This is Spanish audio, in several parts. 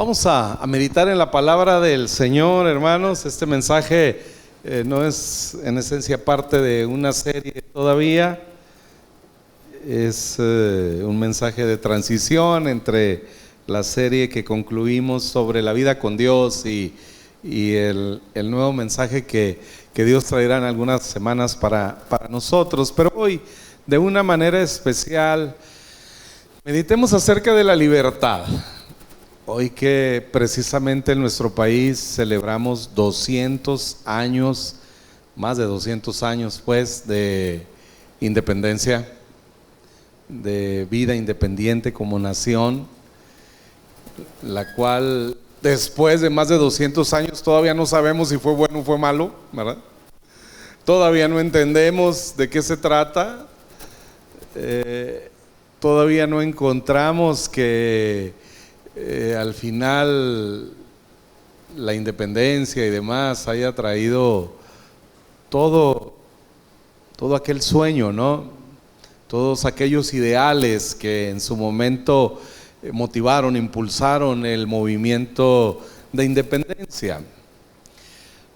Vamos a meditar en la palabra del Señor, hermanos. Este mensaje no es en esencia parte de una serie todavía. Es un mensaje de transición entre la serie que concluimos sobre la vida con Dios y el nuevo mensaje que Dios traerá en algunas semanas para nosotros. Pero hoy, de una manera especial, meditemos acerca de la libertad. Hoy que precisamente en nuestro país celebramos 200 años, más de 200 años pues de independencia, de vida independiente como nación, la cual después de más de 200 años todavía no sabemos si fue bueno o fue malo, ¿verdad? Todavía no entendemos de qué se trata, todavía no encontramos que al final la independencia y demás haya traído todo aquel sueño, ¿no? Todos aquellos ideales que en su momento motivaron, impulsaron el movimiento de independencia.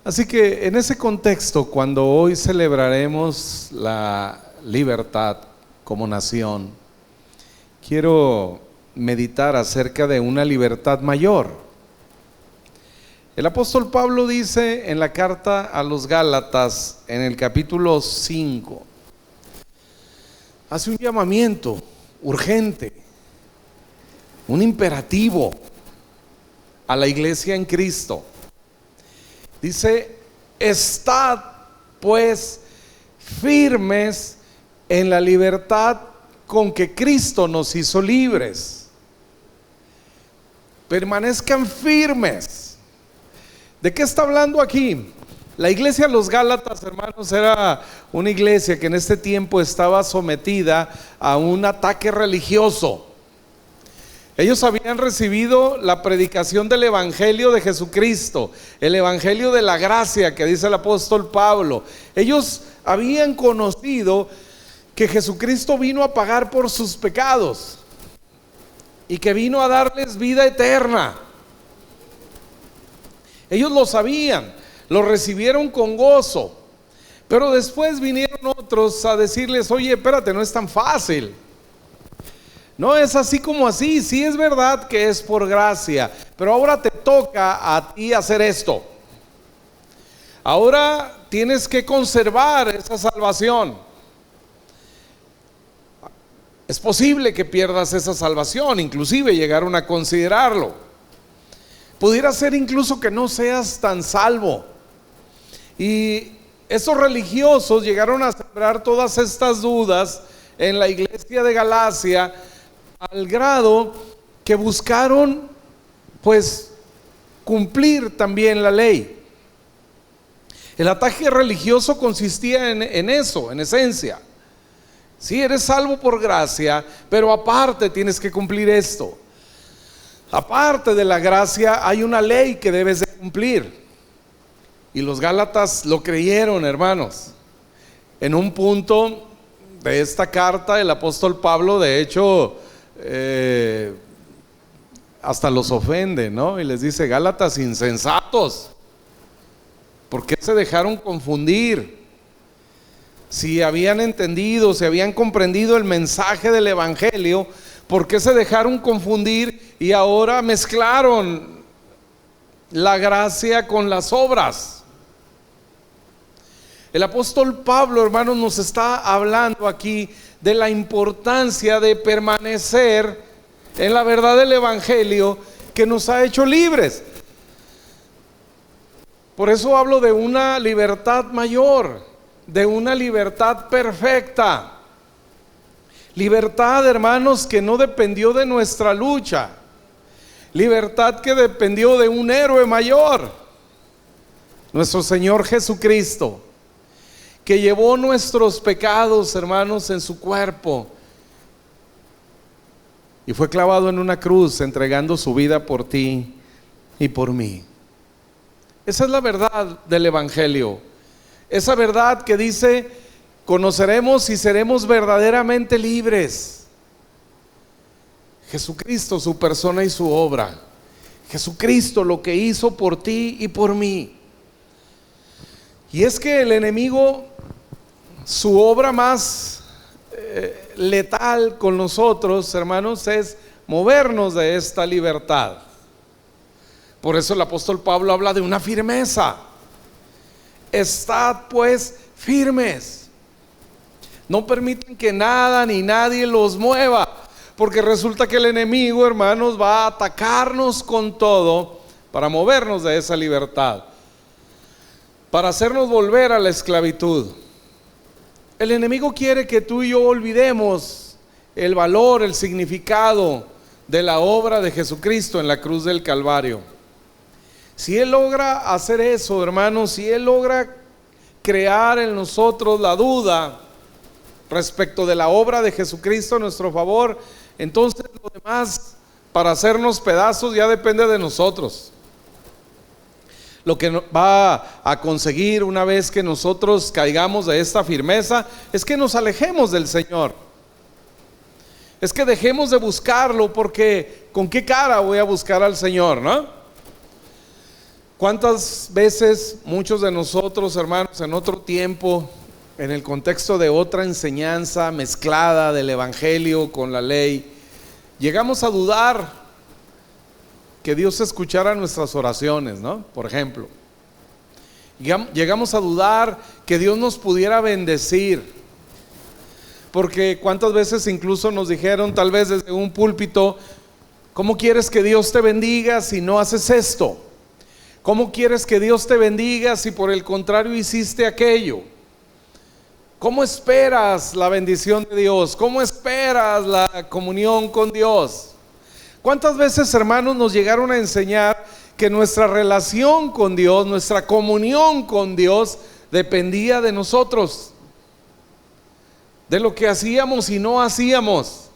Así que en ese contexto, cuando hoy celebraremos la libertad como nación, quiero meditar acerca de una libertad mayor. El apóstol Pablo dice en la carta a los Gálatas, en el capítulo 5, hace un llamamiento urgente, un imperativo a la iglesia en Cristo. Dice: estad pues firmes en la libertad con que Cristo nos hizo libres. Permanezcan firmes. ¿De qué está hablando aquí? La iglesia de los Gálatas, hermanos, era una iglesia que en este tiempo estaba sometida a un ataque religioso. Ellos habían recibido la predicación del evangelio de Jesucristo, el evangelio de la gracia que dice el apóstol Pablo. Ellos habían conocido que Jesucristo vino a pagar por sus pecados y que vino a darles vida eterna. Ellos lo sabían, lo recibieron con gozo, pero después vinieron otros a decirles: oye, espérate, no es tan fácil, no es así como así. Sí, es verdad que es por gracia, pero ahora te toca a ti hacer esto. Ahora tienes que conservar esa salvación. Es posible que pierdas esa salvación, inclusive llegaron a considerarlo. Pudiera ser incluso que no seas tan salvo. Y esos religiosos llegaron a sembrar todas estas dudas en la iglesia de Galacia, al grado que buscaron pues cumplir también la ley. El ataque religioso consistía en eso, en esencia. Sí, eres salvo por gracia, pero aparte tienes que cumplir esto. Aparte de la gracia hay una ley que debes de cumplir. Y los Gálatas lo creyeron, hermanos. En un punto de esta carta, el apóstol Pablo, de hecho, hasta los ofende, ¿no? Y les dice: Gálatas insensatos, ¿por qué se dejaron confundir? Si habían entendido, si habían comprendido el mensaje del evangelio, ¿por qué se dejaron confundir y ahora mezclaron la gracia con las obras? El apóstol Pablo, hermanos, nos está hablando aquí de la importancia de permanecer en la verdad del evangelio que nos ha hecho libres. Por eso hablo de una libertad mayor, de una libertad perfecta. Libertad, hermanos, que no dependió de nuestra lucha. Libertad que dependió de un héroe mayor, nuestro Señor Jesucristo, que llevó nuestros pecados, hermanos, en su cuerpo y fue clavado en una cruz, entregando su vida por ti y por mí. Esa es la verdad del evangelio. Esa verdad que dice: conoceremos y seremos verdaderamente libres. Jesucristo, su persona y su obra. Jesucristo, lo que hizo por ti y por mí. Y es que el enemigo, su obra más letal con nosotros, hermanos, es movernos de esta libertad. Por eso el apóstol Pablo habla de una firmeza. Estad pues firmes. No permiten que nada ni nadie los mueva, porque resulta que el enemigo, hermanos, va a atacarnos con todo para movernos de esa libertad, para hacernos volver a la esclavitud. El enemigo quiere que tú y yo olvidemos el valor, el significado de la obra de Jesucristo en la cruz del Calvario. Si Él logra hacer eso, hermanos, si Él logra crear en nosotros la duda respecto de la obra de Jesucristo a nuestro favor, entonces lo demás para hacernos pedazos ya depende de nosotros. Lo que va a conseguir una vez que nosotros caigamos de esta firmeza es que nos alejemos del Señor. Es que dejemos de buscarlo, porque ¿con qué cara voy a buscar al Señor, no? ¿Cuántas veces muchos de nosotros, hermanos, en otro tiempo, en el contexto de otra enseñanza mezclada del evangelio con la ley, llegamos a dudar que Dios escuchara nuestras oraciones, ¿no? Por ejemplo, llegamos a dudar que Dios nos pudiera bendecir, porque cuántas veces incluso nos dijeron, tal vez desde un púlpito: ¿cómo quieres que Dios te bendiga si no haces esto? ¿Cómo quieres que Dios te bendiga si por el contrario hiciste aquello? ¿Cómo esperas la bendición de Dios? ¿Cómo esperas la comunión con Dios? ¿Cuántas veces, hermanos, nos llegaron a enseñar que nuestra relación con Dios, nuestra comunión con Dios, dependía de nosotros, de lo que hacíamos y no hacíamos?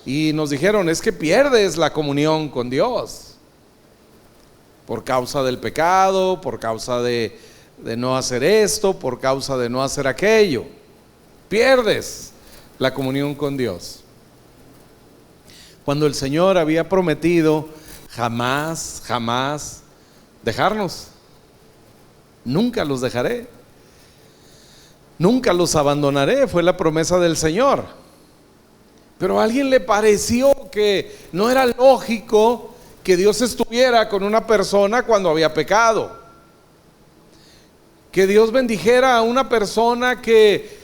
Y nos dijeron: es que pierdes la comunión con Dios por causa del pecado, por causa de no hacer esto, por causa de no hacer aquello. Pierdes la comunión con Dios, cuando el Señor había prometido jamás dejarnos. Nunca los dejaré, nunca los abandonaré, fue la promesa del Señor. Pero a alguien le pareció que no era lógico que Dios estuviera con una persona cuando había pecado, que Dios bendijera a una persona que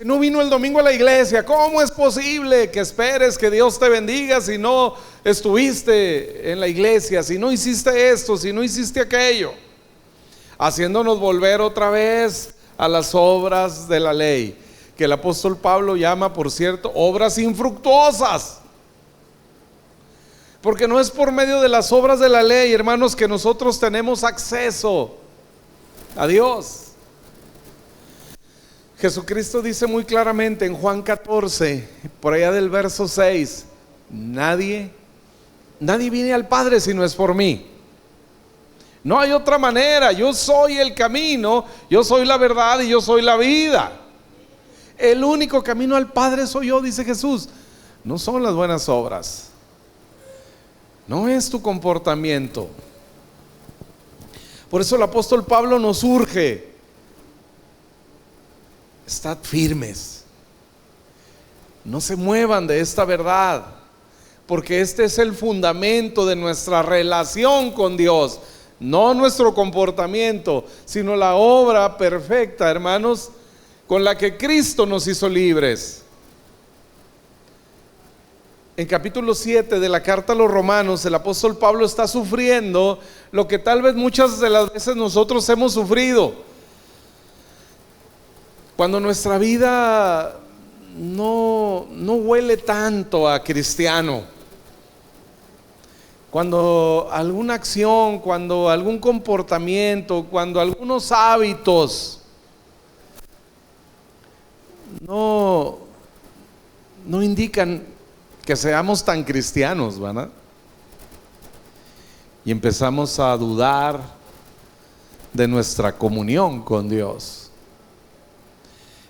no vino el domingo a la iglesia. ¿Cómo es posible que esperes que Dios te bendiga si no estuviste en la iglesia, si no hiciste esto, si no hiciste aquello? Haciéndonos volver otra vez a las obras de la ley, que el apóstol Pablo llama, por cierto, obras infructuosas. Porque no es por medio de las obras de la ley, hermanos, que nosotros tenemos acceso a Dios. Jesucristo dice muy claramente en Juan 14, por allá del verso 6: nadie viene al Padre si no es por mí. No hay otra manera. Yo soy el camino, yo soy la verdad y yo soy la vida. El único camino al Padre soy yo, dice Jesús. No son las buenas obras, no es tu comportamiento. Por eso el apóstol Pablo nos urge: estad firmes, no se muevan de esta verdad, porque este es el fundamento de nuestra relación con Dios. No nuestro comportamiento, sino la obra perfecta, hermanos, con la que Cristo nos hizo libres. En capítulo 7 de la carta a los Romanos, el apóstol Pablo está sufriendo lo que tal vez muchas de las veces nosotros hemos sufrido. Cuando nuestra vida no huele tanto a cristiano, cuando alguna acción, cuando algún comportamiento, cuando algunos hábitos no indican que seamos tan cristianos, ¿verdad? Y empezamos a dudar de nuestra comunión con Dios.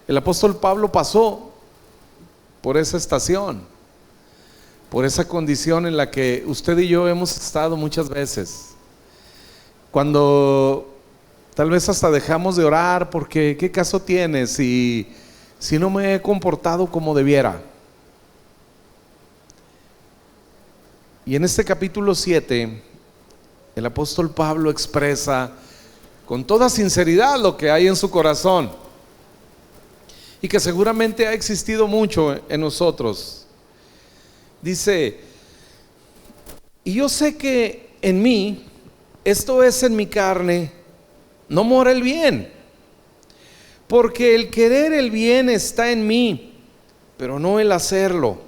El apóstol Pablo pasó por esa estación. por esa condición en la que usted y yo hemos estado muchas veces. Cuando tal vez hasta dejamos de orar porque ¿qué caso tiene si no me he comportado como debiera? Y en este capítulo 7, el apóstol Pablo expresa con toda sinceridad lo que hay en su corazón y que seguramente ha existido mucho en nosotros. Dice: y yo sé que en mí, esto es en mi carne, no mora el bien, porque el querer el bien está en mí, pero no el hacerlo.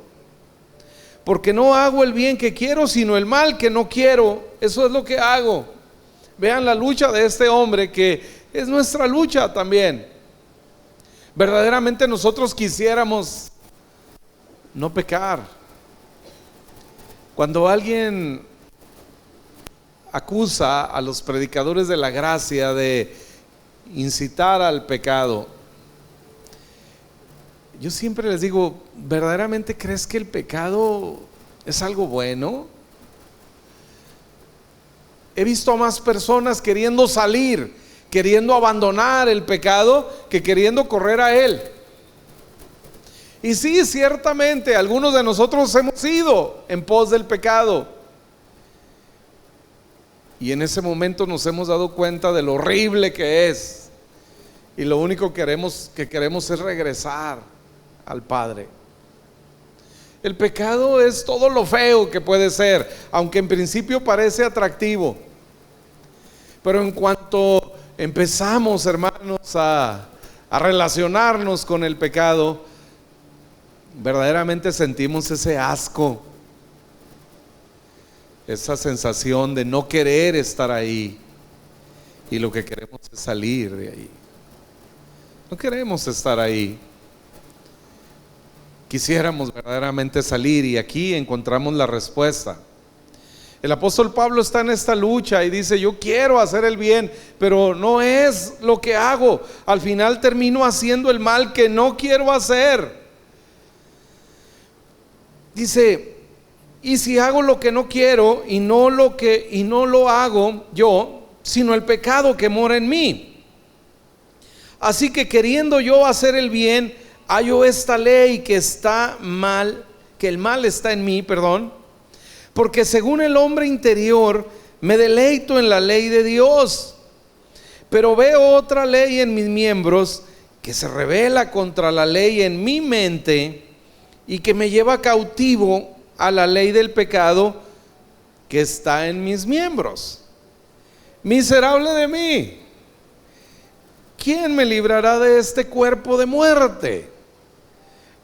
Porque no hago el bien que quiero, sino el mal que no quiero. Eso es lo que hago. Vean la lucha de este hombre, que es nuestra lucha también. Verdaderamente nosotros quisiéramos no pecar. Cuando alguien acusa a los predicadores de la gracia de incitar al pecado, yo siempre les digo: ¿verdaderamente crees que el pecado es algo bueno? He visto a más personas queriendo salir, queriendo abandonar el pecado, que queriendo correr a él. Y sí, ciertamente algunos de nosotros hemos ido en pos del pecado, y en ese momento nos hemos dado cuenta de lo horrible que es, y lo único que queremos es regresar al Padre. El pecado es todo lo feo que puede ser, aunque en principio parece atractivo. Pero en cuanto empezamos, hermanos, a relacionarnos con el pecado, verdaderamente sentimos ese asco, esa sensación de no querer estar ahí, y lo que queremos es salir de ahí. No queremos estar ahí. Quisiéramos verdaderamente salir, y aquí encontramos la respuesta. El apóstol Pablo está en esta lucha y dice: yo quiero hacer el bien, pero no es lo que hago. Al final termino haciendo el mal que no quiero hacer. Dice: y si hago lo que no quiero, y no lo hago yo, sino el pecado que mora en mí. Así que queriendo yo hacer el bien, hallo esta ley que está mal, que el mal está en mí, porque según el hombre interior me deleito en la ley de Dios, pero veo otra ley en mis miembros que se rebela contra la ley en mi mente y que me lleva cautivo a la ley del pecado que está en mis miembros. Miserable de mí, ¿quién me librará de este cuerpo de muerte?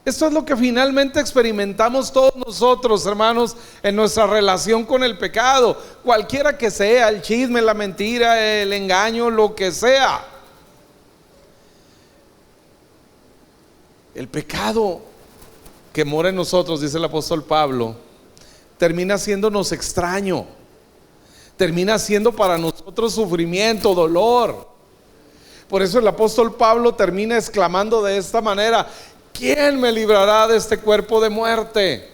Esto es lo que finalmente experimentamos todos nosotros, hermanos, en nuestra relación con el pecado, cualquiera que sea, el chisme, la mentira, el engaño, lo que sea. El pecado que mora en nosotros, dice el apóstol Pablo, termina haciéndonos extraño, termina siendo para nosotros sufrimiento, dolor. Por eso el apóstol Pablo termina exclamando de esta manera: ¿quién me librará de este cuerpo de muerte?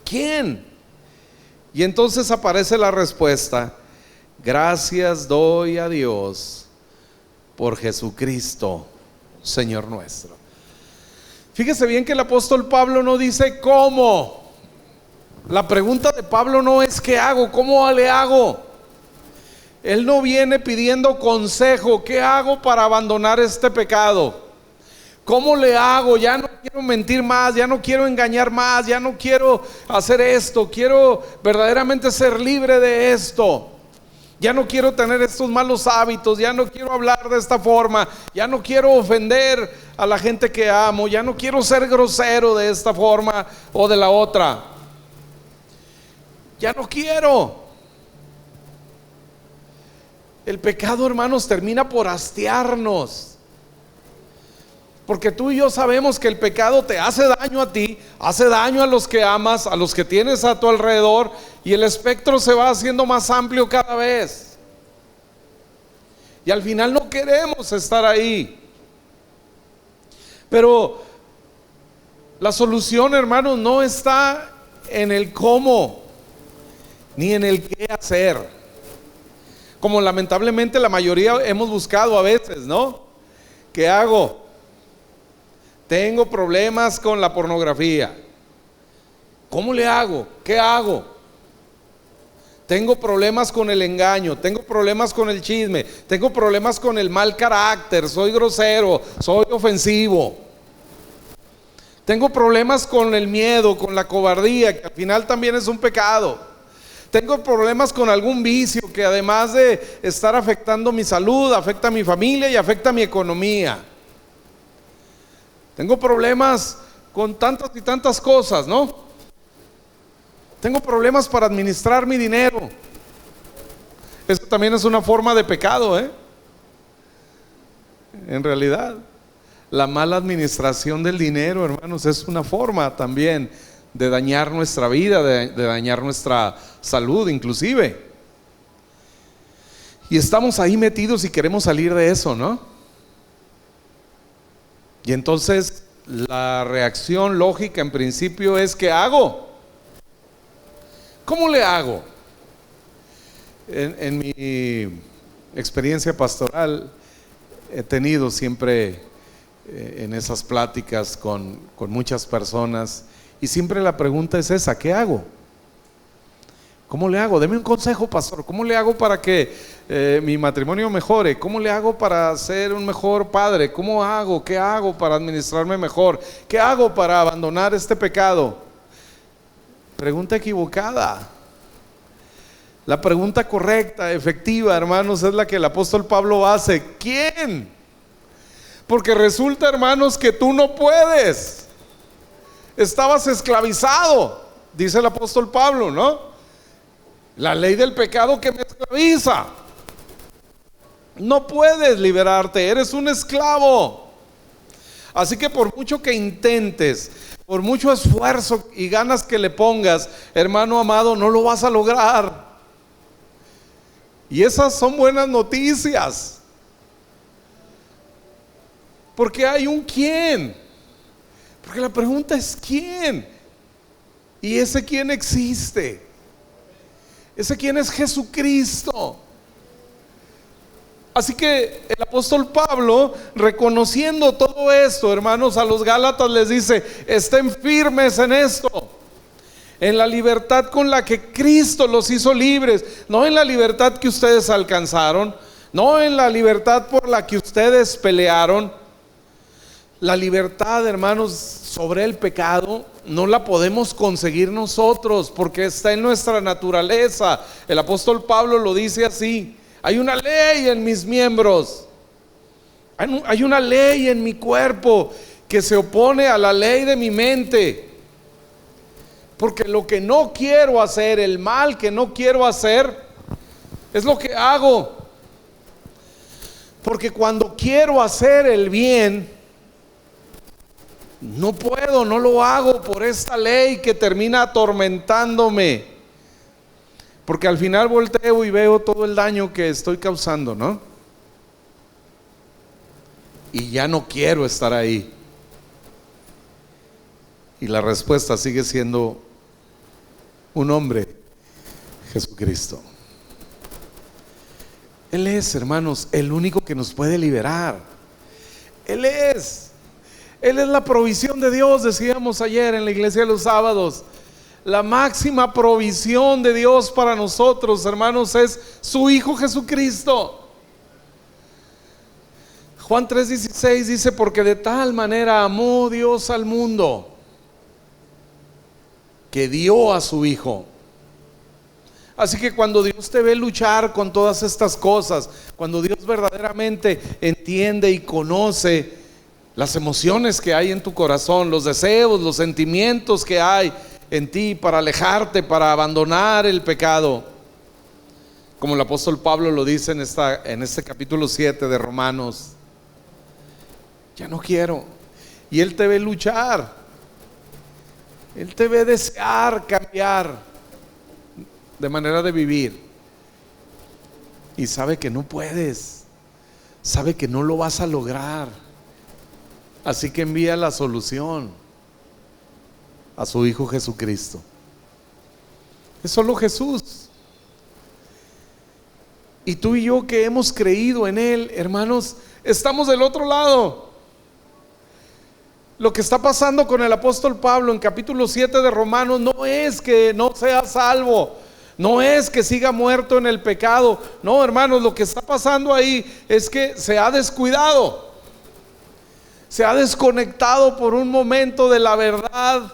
¿Quién? Y entonces aparece la respuesta: gracias doy a Dios por Jesucristo, Señor nuestro. Fíjese bien que el apóstol Pablo no dice cómo. La pregunta de Pablo no es ¿qué hago? ¿Cómo le hago? Él no viene pidiendo consejo. ¿Qué hago para abandonar este pecado? ¿Cómo le hago? Ya no quiero mentir más, ya no quiero engañar más, ya no quiero hacer esto, quiero verdaderamente ser libre de esto. Ya no quiero tener estos malos hábitos, ya no quiero hablar de esta forma, ya no quiero ofender a la gente que amo, ya no quiero ser grosero de esta forma o de la otra. Ya no quiero. El pecado, hermanos, termina por hastiarnos. Porque tú y yo sabemos que el pecado te hace daño a ti, hace daño a los que amas, a los que tienes a tu alrededor, y el espectro se va haciendo más amplio cada vez. Y al final no queremos estar ahí. Pero La solución, hermanos, no está en el cómo, ni en el qué hacer, como lamentablemente la mayoría hemos buscado a veces, ¿no? ¿Qué hago? Tengo problemas con la pornografía. ¿Cómo le hago? ¿Qué hago? Tengo problemas con el engaño, tengo problemas con el chisme, tengo problemas con el mal carácter, soy grosero, soy ofensivo. Tengo problemas con el miedo, con la cobardía, que al final también es un pecado. Tengo problemas con algún vicio que además de estar afectando mi salud, afecta a mi familia y afecta a mi economía. Tengo problemas con tantas y tantas cosas, ¿no? Tengo problemas para administrar mi dinero. Eso también es una forma de pecado, en realidad. La mala administración del dinero, hermanos, es una forma también de dañar nuestra vida, de dañar nuestra salud inclusive. Y estamos ahí metidos y queremos salir de eso, ¿no? Y entonces la reacción lógica en principio es: ¿qué hago? ¿Cómo le hago? En mi experiencia pastoral he tenido siempre en esas pláticas con muchas personas, y siempre la pregunta es esa: ¿qué hago? ¿Cómo le hago? Deme un consejo, pastor. ¿Cómo le hago para que mi matrimonio mejore? ¿Cómo le hago para ser un mejor padre? ¿Cómo hago? ¿Qué hago para administrarme mejor? ¿Qué hago para abandonar este pecado? Pregunta equivocada. La pregunta correcta, efectiva, hermanos, es la que el apóstol Pablo hace: ¿quién? Porque resulta, hermanos, que tú no puedes. Estabas esclavizado, dice el apóstol Pablo, ¿no? La ley del pecado que me esclaviza. No puedes liberarte, eres un esclavo. Así que por mucho que intentes, por mucho esfuerzo y ganas que le pongas, hermano amado, no lo vas a lograr. Y esas son buenas noticias, porque hay un quién. Porque la pregunta es ¿quién? Y ese quién existe. Ese quién es Jesucristo. Así que el apóstol Pablo, reconociendo todo esto, hermanos, a los Gálatas les dice: estén firmes en esto, en la libertad con la que Cristo los hizo libres, no en la libertad que ustedes alcanzaron, no en la libertad por la que ustedes pelearon. La libertad, hermanos, sobre el pecado no la podemos conseguir nosotros, porque está en nuestra naturaleza. El apóstol Pablo lo dice así: hay una ley en mis miembros, hay una ley en mi cuerpo que se opone a la ley de mi mente. Porque lo que no quiero hacer, el mal que no quiero hacer, es lo que hago. Porque cuando quiero hacer el bien, no puedo, no lo hago por esta ley que termina atormentándome. Porque al final volteo y veo todo el daño que estoy causando, ¿no? Y ya no quiero estar ahí. Y la respuesta sigue siendo un hombre, Jesucristo. Él es, hermanos, el único que nos puede liberar. Él es la provisión de Dios, decíamos ayer en la iglesia de los sábados. La máxima provisión de Dios para nosotros, hermanos, es su Hijo Jesucristo. Juan 3:16 dice: porque de tal manera amó Dios al mundo, que dio a su Hijo. Así que cuando Dios te ve luchar con todas estas cosas, cuando Dios verdaderamente entiende y conoce las emociones que hay en tu corazón, los deseos, los sentimientos que hay en ti para alejarte, para abandonar el pecado, como el apóstol Pablo lo dice en este capítulo 7 de Romanos: ya no quiero. Y Él te ve luchar, Él te ve desear cambiar de manera de vivir, y sabe que no puedes, sabe que no lo vas a lograr. Así que envía la solución. a su Hijo Jesucristo. Es solo Jesús. Y tú y yo que hemos creído en Él, hermanos, estamos del otro lado. Lo que está pasando con el apóstol Pablo en capítulo 7 de Romanos no es que no sea salvo, no es que siga muerto en el pecado. No, hermanos, lo que está pasando ahí es que se ha descuidado, se ha desconectado por un momento de la verdad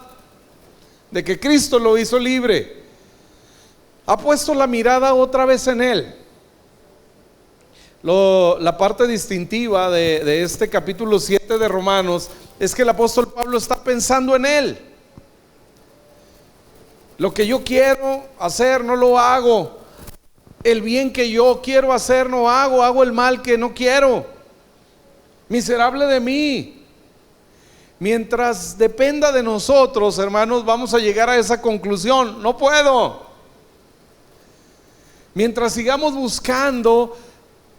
de que Cristo lo hizo libre. Ha puesto la mirada otra vez en Él. La parte distintiva de este capítulo 7 de Romanos es que el apóstol Pablo está pensando en Él. Lo que yo quiero hacer no lo hago, el bien que yo quiero hacer no hago, hago el mal que no quiero. Miserable de mí. Mientras dependa de nosotros, hermanos, vamos a llegar a esa conclusión: no puedo. Mientras sigamos buscando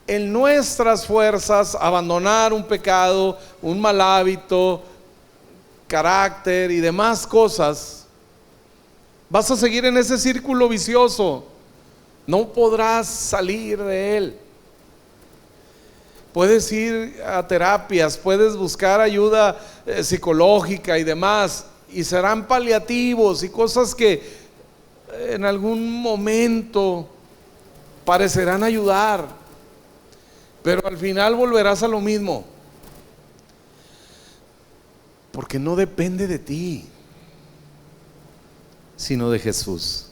en nuestras fuerzas abandonar un pecado, un mal hábito, carácter y demás cosas, vas a seguir en ese círculo vicioso. No podrás salir de él. Puedes ir a terapias, puedes buscar ayuda psicológica y demás, y serán paliativos y cosas que en algún momento parecerán ayudar, pero al final volverás a lo mismo, porque no depende de ti, sino de Jesús.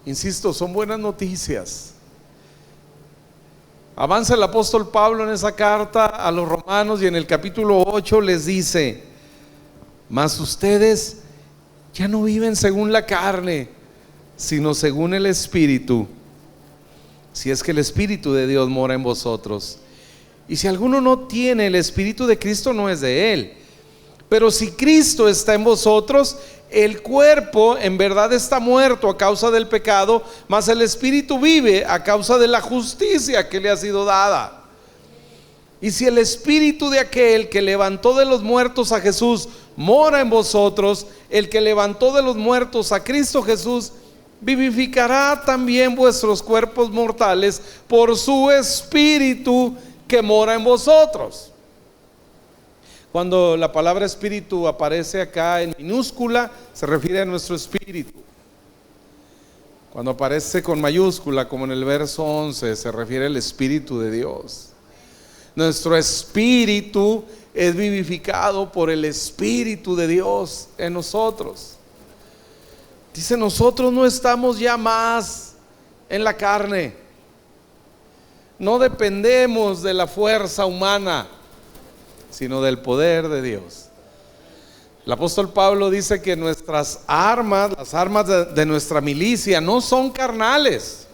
Insisto, son buenas noticias. Avanza el apóstol Pablo en esa carta a los romanos y en el capítulo 8 les dice: mas ustedes ya no viven según la carne, sino según el Espíritu, si es que el Espíritu de Dios mora en vosotros. Y si alguno no tiene el Espíritu de Cristo, no es de él. Pero si Cristo está en vosotros, el cuerpo en verdad está muerto a causa del pecado, mas el Espíritu vive a causa de la justicia que le ha sido dada. Y si el Espíritu de aquel que levantó de los muertos a Jesús mora en vosotros, el que levantó de los muertos a Cristo Jesús vivificará también vuestros cuerpos mortales por su Espíritu que mora en vosotros. Cuando la palabra espíritu aparece acá en minúscula, se refiere a nuestro espíritu. Cuando aparece con mayúscula, como en el verso 11, se refiere al Espíritu de Dios. Nuestro espíritu es vivificado por el Espíritu de Dios en nosotros. Dice: nosotros no estamos ya más en la carne, no dependemos de la fuerza humana, sino del poder de Dios. El apóstol Pablo dice que nuestras armas, las armas de nuestra milicia, no son carnales.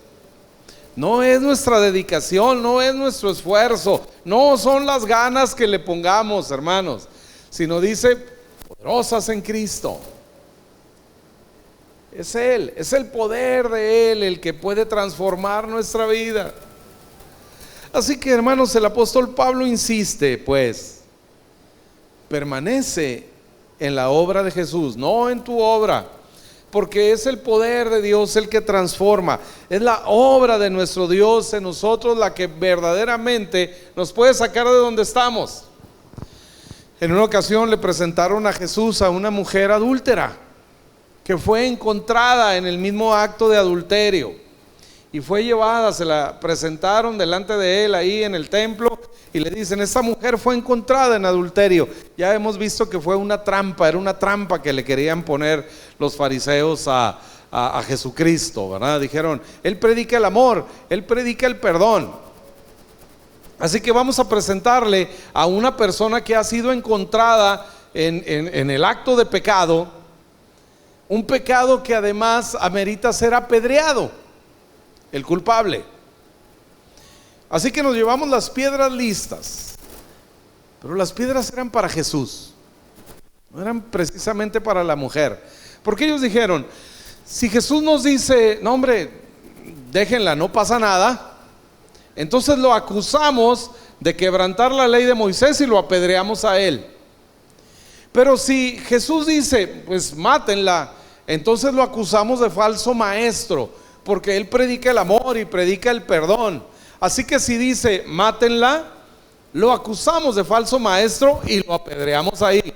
No es nuestra dedicación, no es nuestro esfuerzo, no son las ganas que le pongamos, hermanos, sino dice: poderosas en Cristo. Es Él, es el poder de Él el que puede transformar nuestra vida. Así que, hermanos, el apóstol Pablo insiste, pues, permanece en la obra de Jesús, no en tu obra, porque es el poder de Dios el que transforma. Es la obra de nuestro Dios en nosotros la que verdaderamente nos puede sacar de donde estamos. En una ocasión le presentaron a Jesús a una mujer adúltera que fue encontrada en el mismo acto de adulterio y fue llevada, se la presentaron delante de él ahí en el templo y le dicen: esta mujer fue encontrada en adulterio. Ya hemos visto que fue una trampa, era una trampa que le querían poner los fariseos a Jesucristo, ¿verdad? Dijeron: él predica el amor, él predica el perdón. Así que vamos a presentarle a una persona que ha sido encontrada en el acto de pecado, un pecado que además amerita ser apedreado, el culpable. Así que nos llevamos las piedras listas, pero las piedras eran para Jesús, no eran precisamente para la mujer, porque ellos dijeron: si Jesús nos dice, no hombre, déjenla, no pasa nada, entonces lo acusamos de quebrantar la ley de Moisés y lo apedreamos a él. Pero si Jesús dice, pues mátenla, entonces lo acusamos de falso maestro, porque él predica el amor y predica el perdón. Así que si dice mátenla, lo acusamos de falso maestro y lo apedreamos ahí.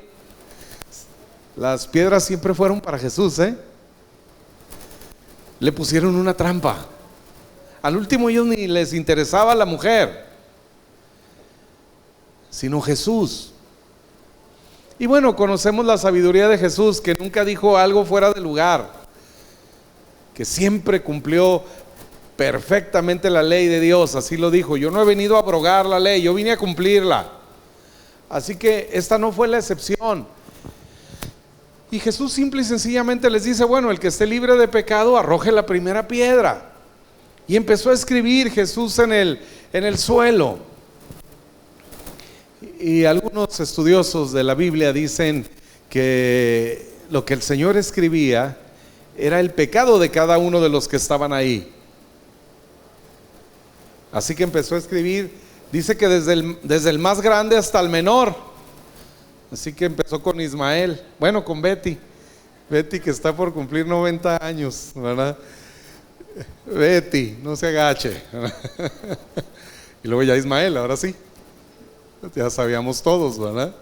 Las piedras siempre fueron para Jesús, Le pusieron una trampa. Al último ellos ni les interesaba la mujer, sino Jesús. Y bueno, conocemos la sabiduría de Jesús, que nunca dijo algo fuera de lugar, que siempre cumplió perfectamente la ley de Dios. Así lo dijo: yo no he venido a abrogar la ley, yo vine a cumplirla. Así que esta no fue la excepción. Y Jesús simple y sencillamente les dice: bueno, el que esté libre de pecado, arroje la primera piedra. Y empezó a escribir Jesús en el suelo. Y algunos estudiosos de la Biblia dicen que lo que el Señor escribía era el pecado de cada uno de los que estaban ahí. Así que empezó a escribir, dice que desde el más grande hasta el menor. Así que empezó con Ismael, bueno, con Betty que está por cumplir 90 años, ¿verdad? Betty, no se agache. Y luego ya Ismael, ahora sí. Ya sabíamos todos, ¿verdad?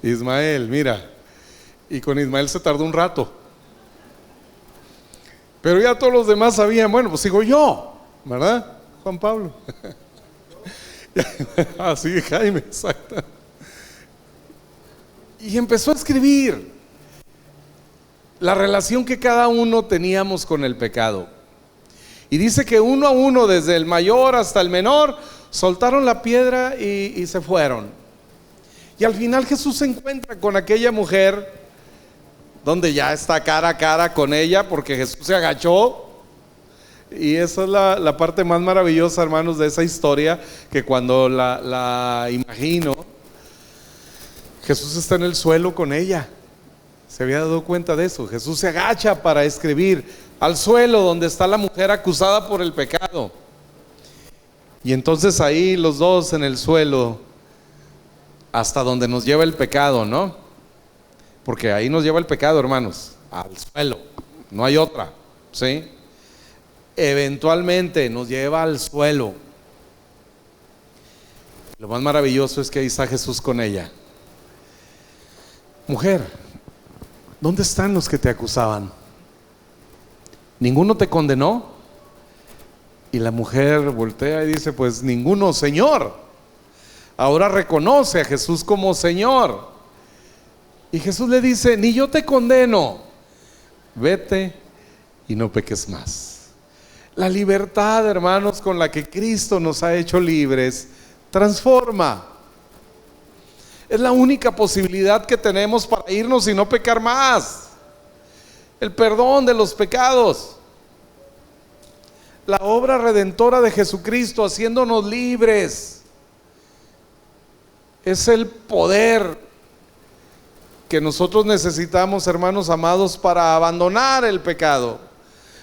Ismael, mira. Y con Ismael se tardó un rato. Pero ya todos los demás sabían, bueno, pues sigo yo, ¿verdad? Juan Pablo. Así, Jaime, exacto. Y empezó a escribir la relación que cada uno teníamos con el pecado. Y dice que uno a uno, desde el mayor hasta el menor, soltaron la piedra y se fueron. Y al final Jesús se encuentra con aquella mujer, donde ya está cara a cara con ella, porque Jesús se agachó. Y esa es la parte más maravillosa, hermanos, de esa historia, que cuando la imagino, Jesús está en el suelo con ella. Se había dado cuenta de eso. Jesús se agacha para escribir al suelo donde está la mujer acusada por el pecado. Y entonces ahí los dos en el suelo, hasta donde nos lleva el pecado, ¿no? Porque ahí nos lleva el pecado, hermanos, al suelo, no hay otra, ¿sí? Eventualmente nos lleva al suelo. Lo más maravilloso es que ahí está Jesús con ella. Mujer, ¿dónde están los que te acusaban? ¿Ninguno te condenó? Y la mujer voltea y dice: pues ninguno, Señor. Ahora reconoce a Jesús como Señor. Y Jesús le dice: ni yo te condeno, vete y no peques más. La libertad, hermanos, con la que Cristo nos ha hecho libres, transforma. Es la única posibilidad que tenemos para irnos y no pecar más. El perdón de los pecados. La obra redentora de Jesucristo haciéndonos libres. Es el poder que nosotros necesitamos, hermanos amados, para abandonar el pecado,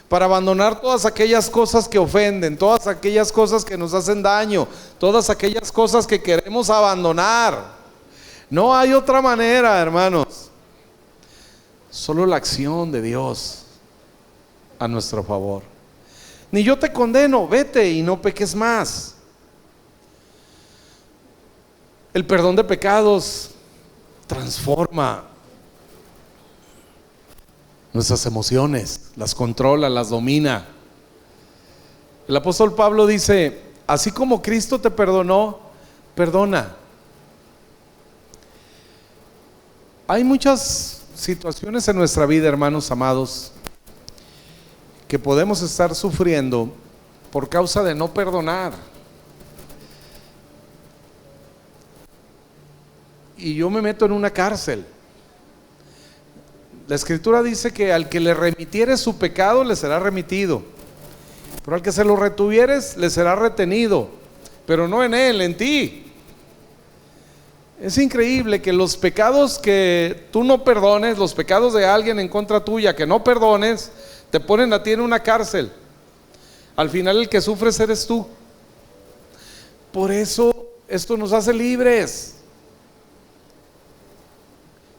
para abandonar todas aquellas cosas que ofenden, todas aquellas cosas que nos hacen daño, todas aquellas cosas que queremos abandonar. No hay otra manera, hermanos. Solo la acción de Dios a nuestro favor. Ni yo te condeno, vete y no peques más. El perdón de pecados transforma nuestras emociones, las controla, las domina. El apóstol Pablo dice: así como Cristo te perdonó, perdona. Hay muchas situaciones en nuestra vida, hermanos amados, que podemos estar sufriendo por causa de no perdonar. Y yo me meto en una cárcel. La Escritura dice que al que le remitieres su pecado, le será remitido, pero al que se lo retuvieres, le será retenido, pero no en él, en ti. Es increíble que los pecados que tú no perdones, los pecados de alguien en contra tuya que no perdones, te ponen a ti en una cárcel. Al final el que sufres eres tú. Por eso esto nos hace libres.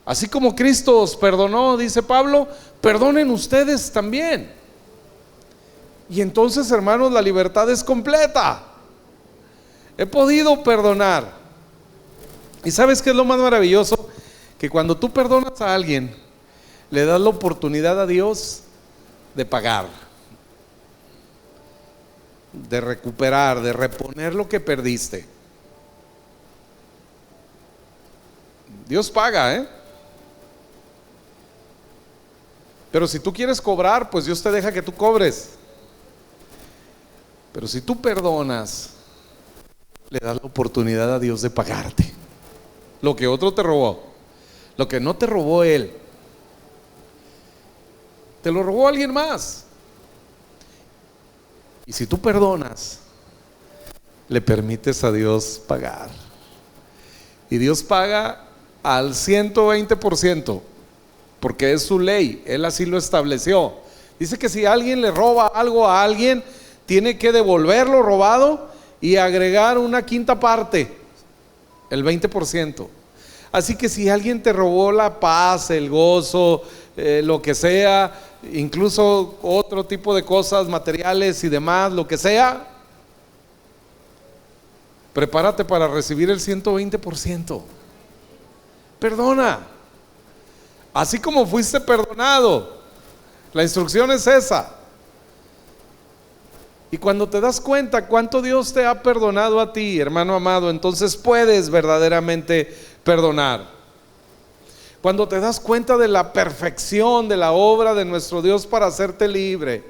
Así como Cristo os perdonó, dice Pablo, perdonen ustedes también. Y entonces, hermanos, la libertad es completa. He podido perdonar. ¿Y sabes qué es lo más maravilloso? Que cuando tú perdonas a alguien, le das la oportunidad a Dios de pagar, de recuperar, de reponer lo que perdiste. Dios paga, ¿eh? Pero si tú quieres cobrar, pues Dios te deja que tú cobres. Pero si tú perdonas, le das la oportunidad a Dios de pagarte lo que otro te robó, lo que no te robó él, te lo robó alguien más. Y si tú perdonas, le permites a Dios pagar. Y Dios paga al 120%, porque es su ley, Él así lo estableció. Dice que si alguien le roba algo a alguien, tiene que devolver lo robado y agregar una quinta parte, el 20%. Así que si alguien te robó la paz, el gozo, lo que sea, incluso otro tipo de cosas materiales y demás, lo que sea, prepárate para recibir el 120%. Perdona, así como fuiste perdonado. La instrucción es esa. Y cuando te das cuenta cuánto Dios te ha perdonado a ti, hermano amado, entonces puedes verdaderamente perdonar. Cuando te das cuenta de la perfección de la obra de nuestro Dios para hacerte libre.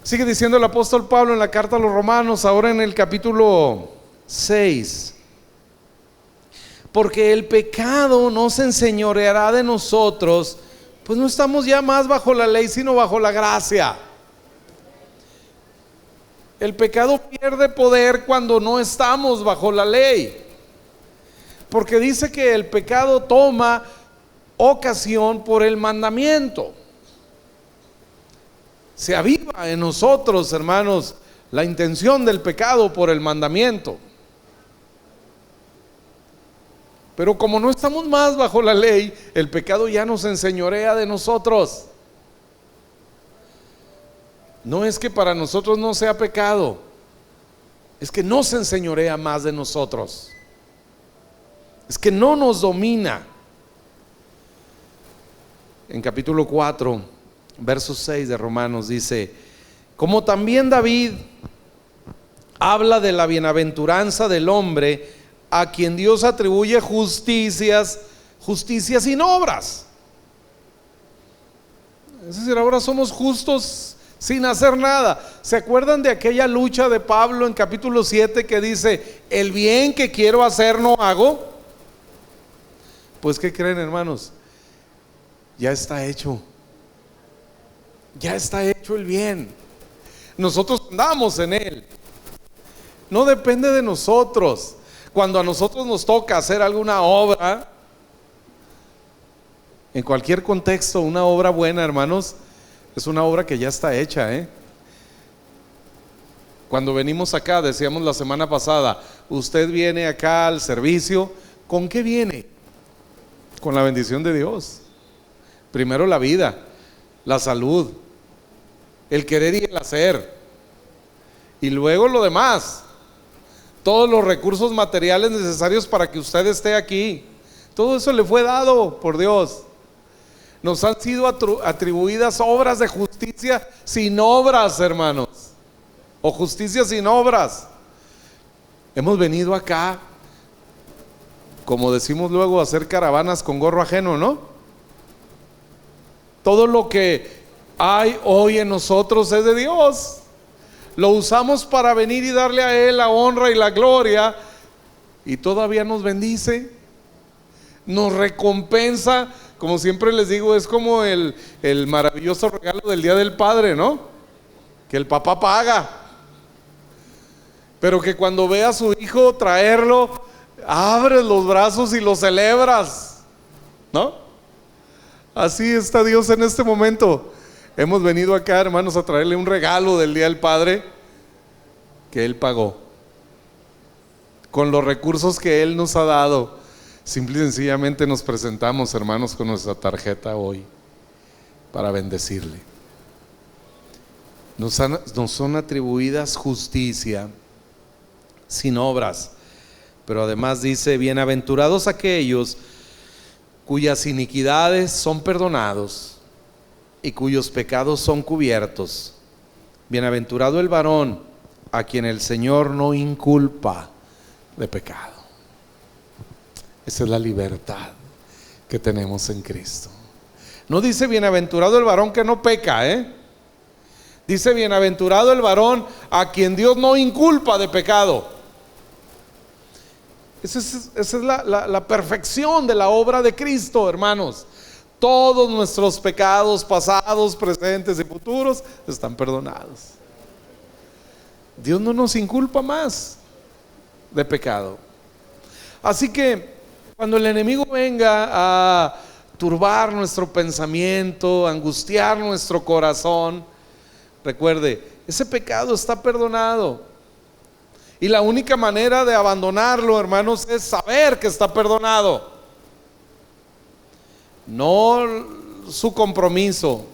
Sigue diciendo el apóstol Pablo en la carta a los Romanos, ahora en el capítulo 6. Porque el pecado no se enseñoreará de nosotros, pues no estamos ya más bajo la ley, sino bajo la gracia. El pecado pierde poder cuando no estamos bajo la ley, porque dice que el pecado toma ocasión por el mandamiento. Se aviva en nosotros, hermanos, la intención del pecado por el mandamiento. Pero como no estamos más bajo la ley, el pecado ya nos enseñorea de nosotros. No es que para nosotros no sea pecado, es que no se enseñorea más de nosotros, es que no nos domina. En capítulo 4, verso 6 de Romanos dice: como también David habla de la bienaventuranza del hombre a quien Dios atribuye justicias sin obras. Es decir, ahora somos justos sin hacer nada. ¿Se acuerdan de aquella lucha de Pablo en capítulo 7 que dice: el bien que quiero hacer no hago? Pues ¿qué creen, hermanos? Ya está hecho. Ya está hecho el bien. Nosotros andamos en él. No depende de nosotros. Cuando a nosotros nos toca hacer alguna obra, en cualquier contexto, una obra buena, hermanos, es una obra que ya está hecha, ¿eh? Cuando venimos acá, decíamos la semana pasada, usted viene acá al servicio, ¿con qué viene? Con la bendición de Dios. Primero la vida, la salud, el querer y el hacer, y luego lo demás, todos los recursos materiales necesarios para que usted esté aquí. Todo eso le fue dado por Dios. Nos han sido atribuidas obras de justicia sin obras, hermanos, o justicia sin obras. Hemos venido acá, como decimos luego, a hacer caravanas con gorro ajeno, ¿no? Todo lo que hay hoy en nosotros es de Dios. Lo usamos para venir y darle a Él la honra y la gloria, y todavía nos bendice, nos recompensa. Como siempre les digo, es como el maravilloso regalo del Día del Padre, ¿no? Que el papá paga, pero que cuando ve a su hijo traerlo, abres los brazos y lo celebras, ¿no? Así está Dios en este momento. Hemos venido acá, hermanos, a traerle un regalo del Día del Padre que Él pagó con los recursos que Él nos ha dado. Simple y sencillamente nos presentamos, hermanos, con nuestra tarjeta hoy para bendecirle. Nos son atribuidas justicia sin obras, pero además dice: bienaventurados aquellos cuyas iniquidades son perdonados y cuyos pecados son cubiertos. Bienaventurado el varón a quien el Señor no inculpa de pecado. Esa es la libertad que tenemos en Cristo. No dice bienaventurado el varón que no peca, dice bienaventurado el varón a quien Dios no inculpa de pecado. Esa es la perfección de la obra de Cristo, hermanos. Todos nuestros pecados pasados, presentes y futuros están perdonados. Dios no nos inculpa más de pecado. Así que cuando el enemigo venga a turbar nuestro pensamiento, angustiar nuestro corazón, recuerde, ese pecado está perdonado. Y la única manera de abandonarlo, hermanos, es saber que está perdonado. No su compromiso.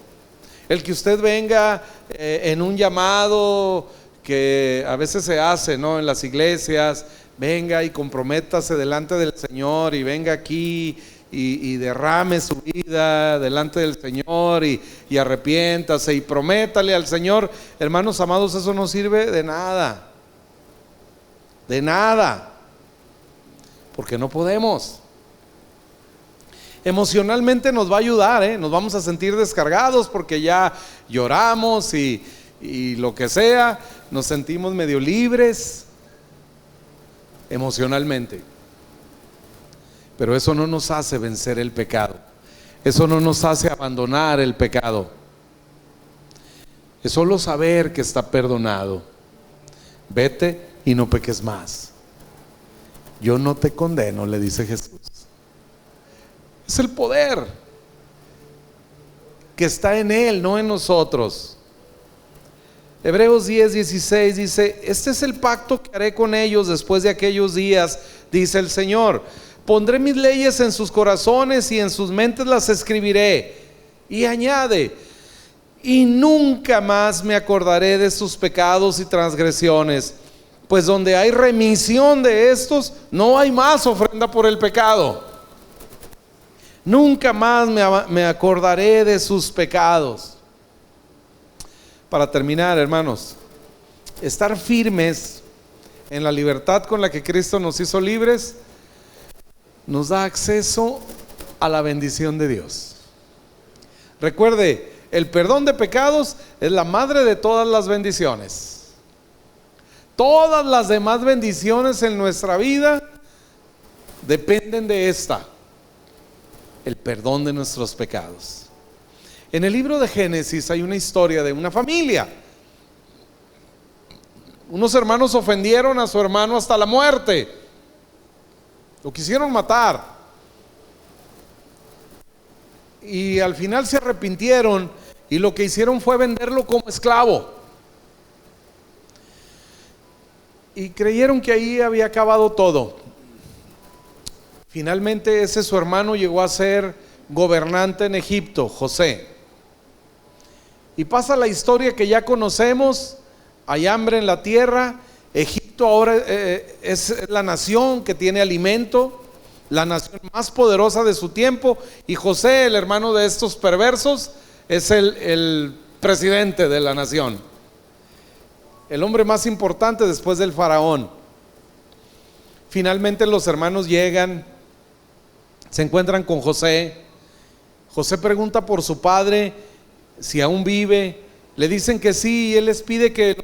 El que usted venga en un llamado que a veces se hace, en las iglesias, venga y comprométase delante del Señor y venga aquí y derrame su vida delante del Señor y arrepiéntase y prométale al Señor. Hermanos amados, eso no sirve de nada. De nada. Porque no podemos. Emocionalmente nos va a ayudar, nos vamos a sentir descargados porque ya lloramos y lo que sea, nos sentimos medio libres emocionalmente. Pero eso no nos hace vencer el pecado. Eso no nos hace abandonar el pecado. Es solo saber que está perdonado. Vete y no peques más. Yo no te condeno, le dice Jesús. Es el poder que está en Él, no en nosotros. Hebreos 10:16 dice: este es el pacto que haré con ellos después de aquellos días, dice el Señor. Pondré mis leyes en sus corazones y en sus mentes las escribiré. Y añade: y nunca más me acordaré de sus pecados y transgresiones, pues donde hay remisión de estos, no hay más ofrenda por el pecado. Nunca más me acordaré de sus pecados. Para terminar, hermanos, estar firmes en la libertad con la que Cristo nos hizo libres nos da acceso a la bendición de Dios. Recuerde, el perdón de pecados es la madre de todas las bendiciones. Todas las demás bendiciones en nuestra vida dependen de esta: el perdón de nuestros pecados. En el libro de Génesis hay una historia de una familia. Unos hermanos ofendieron a su hermano hasta la muerte. Lo quisieron matar. Y al final se arrepintieron y lo que hicieron fue venderlo como esclavo. Y creyeron que ahí había acabado todo. Finalmente ese su hermano llegó a ser gobernante en Egipto, José. Y pasa la historia que ya conocemos: hay hambre en la tierra. Egipto ahora es la nación que tiene alimento, la nación más poderosa de su tiempo, y José, el hermano de estos perversos, es el presidente de la nación, el hombre más importante después del faraón. Finalmente los hermanos llegan, se encuentran con José. José pregunta por su padre, si aún vive. Le dicen que sí, y él les pide que lo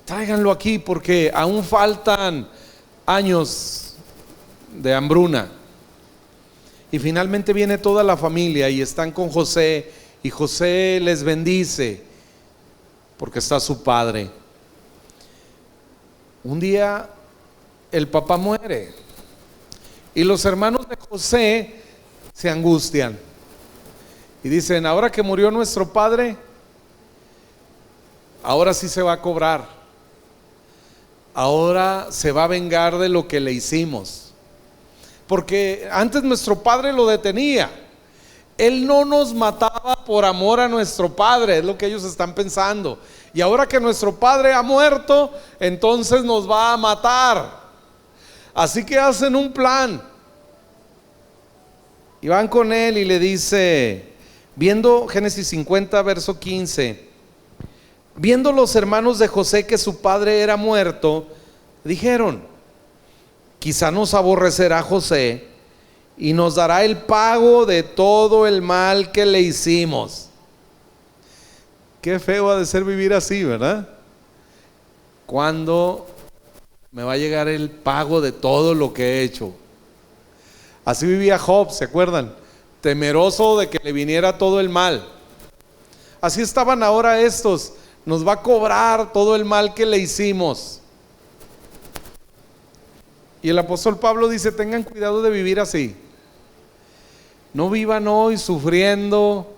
tráiganlo aquí porque aún faltan años de hambruna. Y finalmente viene toda la familia y están con José, y José les bendice porque está su padre. Un día el papá muere y los hermanos de José se angustian y dicen: ahora que murió nuestro padre, ahora sí se va a cobrar, ahora se va a vengar de lo que le hicimos, porque antes nuestro padre lo detenía. Él no nos mataba por amor a nuestro padre, es lo que ellos están pensando. Y ahora que nuestro padre ha muerto, entonces nos va a matar. Así que hacen un plan. Y van con él y le dice, viendo Génesis 50, verso 15, viendo los hermanos de José que su padre era muerto, dijeron, quizá nos aborrecerá José y nos dará el pago de todo el mal que le hicimos. Qué feo ha de ser vivir así, ¿verdad? ¿Cuándo me va a llegar el pago de todo lo que he hecho? Así vivía Job, ¿se acuerdan? Temeroso de que le viniera todo el mal. Así estaban ahora estos. Nos va a cobrar todo el mal que le hicimos. Y el apóstol Pablo dice, tengan cuidado de vivir así. No vivan hoy sufriendo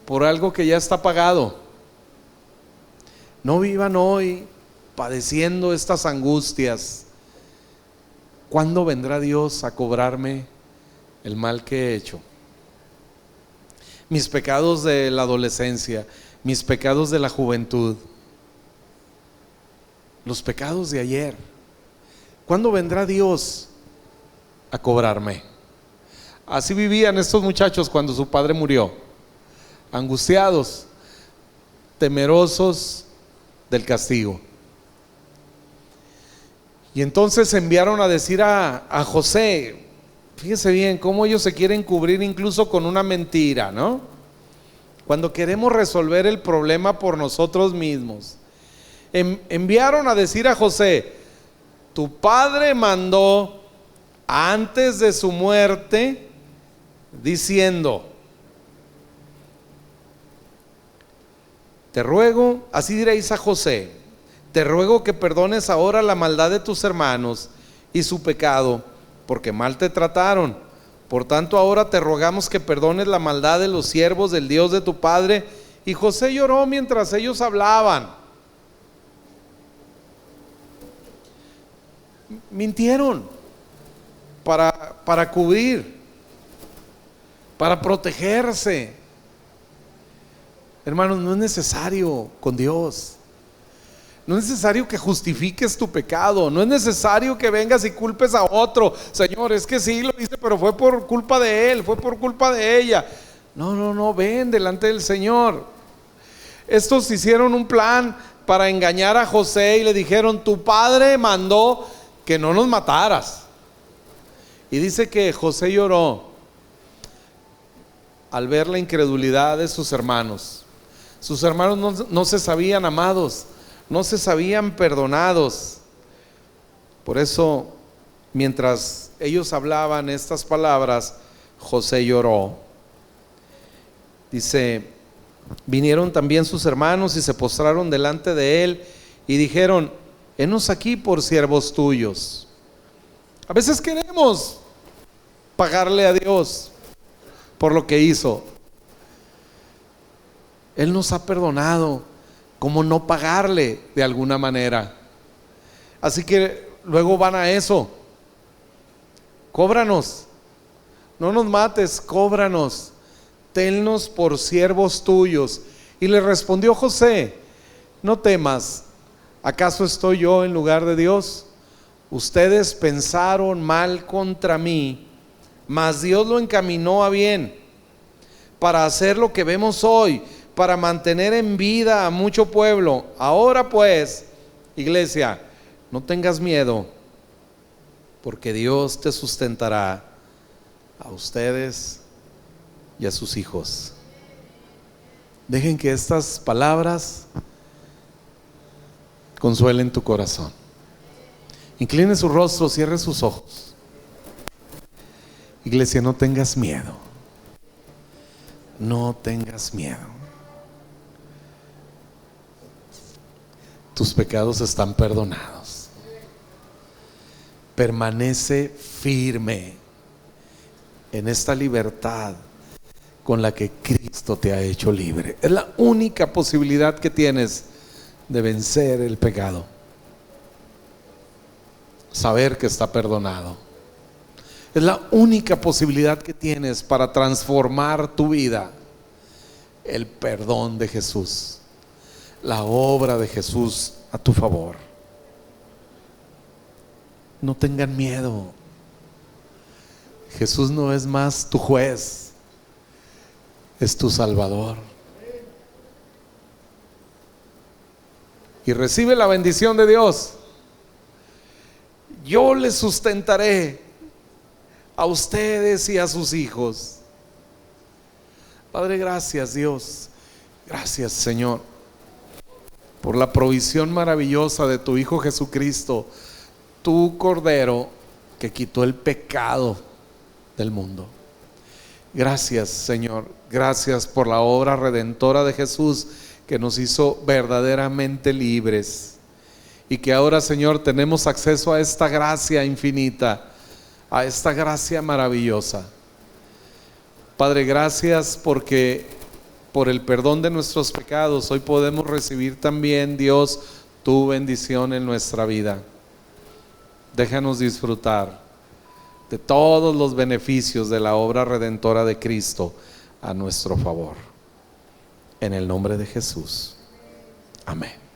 por algo que ya está pagado. No vivan hoy padeciendo estas angustias. ¿Cuándo vendrá Dios a cobrarme el mal que he hecho? Mis pecados de la adolescencia, mis pecados de la juventud, los pecados de ayer. ¿Cuándo vendrá Dios a cobrarme? Así vivían estos muchachos cuando su padre murió, angustiados, temerosos del castigo. Y entonces enviaron a decir a José, fíjese bien cómo ellos se quieren cubrir incluso con una mentira, ¿no? Cuando queremos resolver el problema por nosotros mismos. Enviaron a decir a José, tu padre mandó antes de su muerte diciendo, te ruego, así diréis a José, te ruego que perdones ahora la maldad de tus hermanos y su pecado, porque mal te trataron. Por tanto, ahora te rogamos que perdones la maldad de los siervos del Dios de tu padre. Y José lloró mientras ellos hablaban. Mintieron para cubrir, para protegerse. Hermanos, no es necesario con Dios. No es necesario que justifiques tu pecado. No es necesario que vengas y culpes a otro. Señor, es que sí lo hice, pero fue por culpa de él, fue por culpa de ella. No, ven delante del Señor. Estos hicieron un plan para engañar a José y le dijeron, tu padre mandó que no nos mataras. Y dice que José lloró al ver la incredulidad de sus hermanos. Sus hermanos no se sabían amados, no se sabían perdonados. Por eso, mientras ellos hablaban estas palabras, José lloró. Dice, vinieron también sus hermanos y se postraron delante de él y dijeron, henos aquí por siervos tuyos. A veces queremos pagarle a Dios por lo que hizo. Él nos ha perdonado. ¿Cómo no pagarle de alguna manera? Así que luego van a eso. Cóbranos, no nos mates, cóbranos, tennos por siervos tuyos. Y le respondió José, no temas, ¿acaso estoy yo en lugar de Dios? Ustedes pensaron mal contra mí, mas Dios lo encaminó a bien para hacer lo que vemos hoy, para mantener en vida a mucho pueblo. Ahora pues, iglesia, no tengas miedo, porque Dios te sustentará a ustedes y a sus hijos. Dejen que estas palabras consuelen tu corazón. Incline su rostro, cierre sus ojos. Iglesia, no tengas miedo. No tengas miedo. Tus pecados están perdonados. Permanece firme en esta libertad con la que Cristo te ha hecho libre. Es la única posibilidad que tienes de vencer el pecado. Saber que está perdonado. Es la única posibilidad que tienes para transformar tu vida. El perdón de Jesús, la obra de Jesús a tu favor. No tengan miedo. Jesús no es más tu juez, es tu Salvador. Y recibe la bendición de Dios. Yo les sustentaré a ustedes y a sus hijos. Padre, gracias Dios, gracias Señor, por la provisión maravillosa de tu Hijo Jesucristo, tu Cordero que quitó el pecado del mundo. Gracias Señor, gracias por la obra redentora de Jesús que nos hizo verdaderamente libres, y que ahora Señor tenemos acceso a esta gracia infinita, a esta gracia maravillosa. Padre, gracias porque por el perdón de nuestros pecados hoy podemos recibir también, Dios, tu bendición en nuestra vida. Déjanos disfrutar de todos los beneficios de la obra redentora de Cristo a nuestro favor. En el nombre de Jesús. Amén.